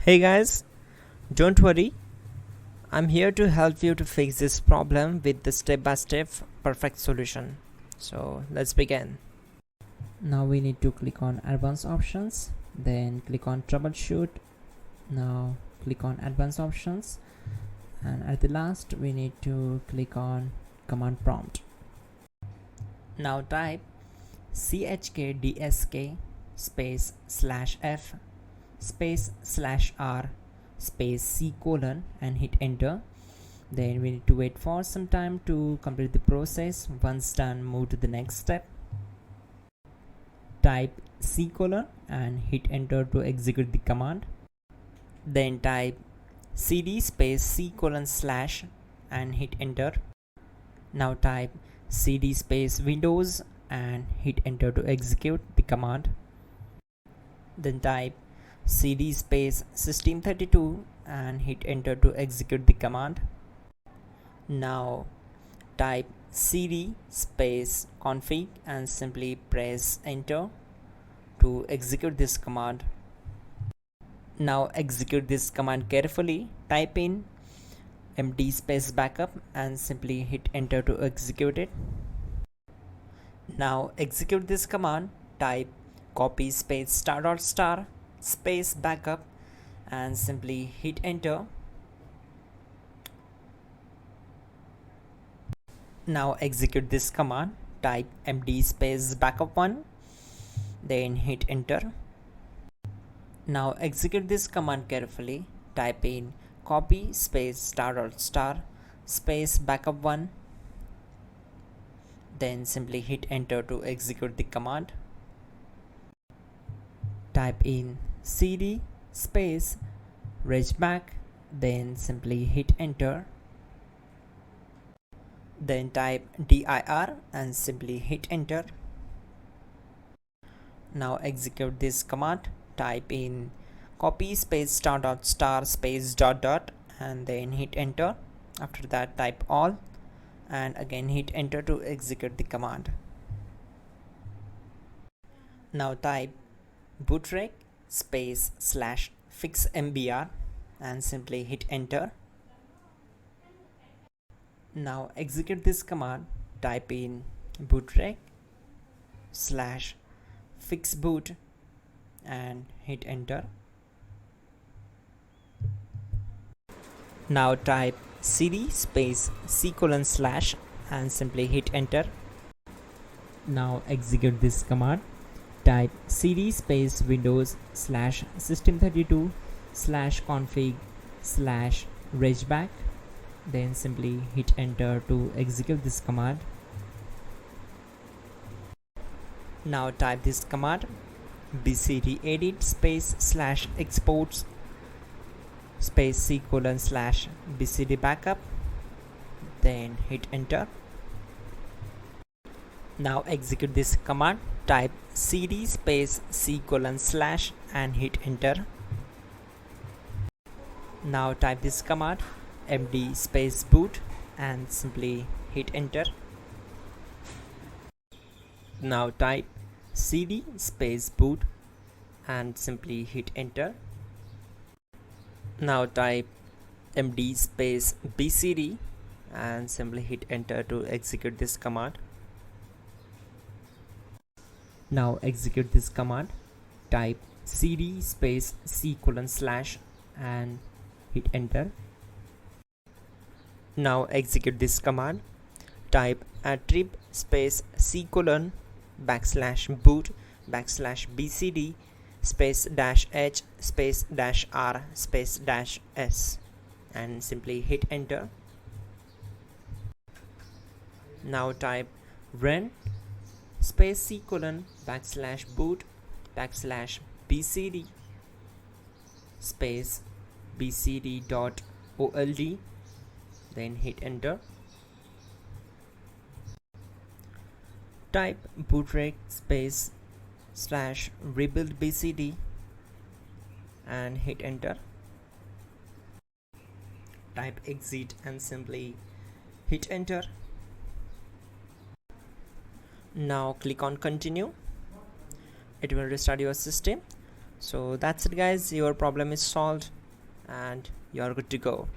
Hey guys, don't worry, I'm here to help you to fix this problem with the step-by-step perfect solution. So let's begin. Now we need to click on advanced options, then click on troubleshoot. Now click on advanced options, and at the last we need to click on command prompt. Now type chkdsk space /f space /r space c colon and hit enter. Then we need to wait for some time to complete the process. Once done, move to the next step. Type c colon and hit enter to execute the command. Then type cd space c colon / and hit enter. Now type cd space windows and hit enter to execute the command. Then type cd space system32 and hit enter to execute the command. Now type cd space config and simply press enter to execute this command. Now execute this command carefully. Type in md space backup and simply hit enter to execute it. Now execute this command. Type copy space *** space backup and simply hit enter. Now execute this command. Type md space backup1, then hit enter. Now execute this command carefully. Type in copy space ** space backup1, then simply hit enter to execute the command. Type in cd space regback, then simply hit enter. Then type dir and simply hit enter. Now execute this command. Type in copy space ** space ... and then hit enter. After that type all and again hit enter to execute the command. Now type bootrec space /fixmbr and simply hit enter. Now execute this command. Type in bootrec /fixboot and hit enter. Now type cd space c colon / and simply hit enter. Now execute this command. Type cd space windows /system32 /config /regback, then simply hit enter to execute this command. Now type this command bcdedit space /exports space c colon /bcd backup, then hit enter. Now execute this command. Type cd space c colon / and hit enter. Now type this command md space boot and simply hit enter. Now type cd space boot and simply hit enter. Now type md space bcd and simply hit enter to execute this command. Now execute this command. Type cd space c colon / and hit enter. Now execute this command. Type attrib space c colon /boot /bcd space -h space -r space -s and simply hit enter. Now type run space c colon /boot /bcd space bcd.old, then hit enter. Type bootrec space /rebuildbcd and hit enter. Type exit and simply hit enter. Now click on continue. It will restart your system. So that's it guys, your problem is solved. and you're good to go.